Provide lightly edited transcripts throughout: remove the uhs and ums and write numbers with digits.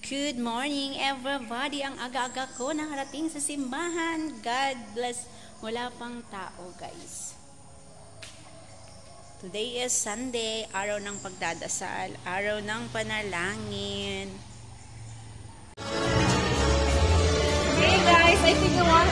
Good morning everybody. Ang aga-aga ko nakarating sa simbahan. God bless. Wala pang tao guys. Today is Sunday, araw ng pagdadasal, araw ng panalangin. Hey guys, I think you want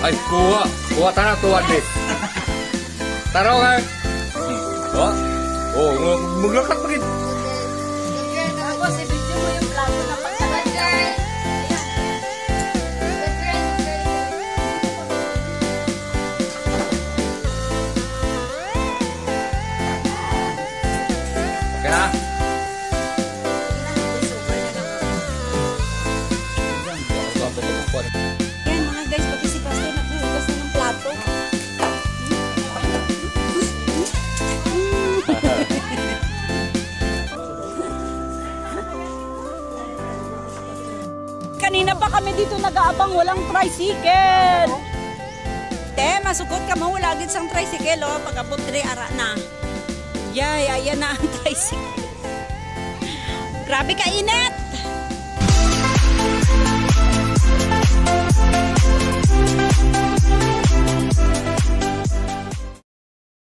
ay, kuha tanah tuan deh. Taruh kan? Maglakat pa rin. tapos i-video mo yung plato na pagkakadya. Okay na? Yan mga guys, pati si Pastor naghuhugas na ng plato. Kanina pa kami dito nag-aabang, walang tricycle. Masugot ka mo, wala agad sang tricycle, oh. Pag-abot rin, ara na. Yay, ayan na ang tricycle. Grabe ka init!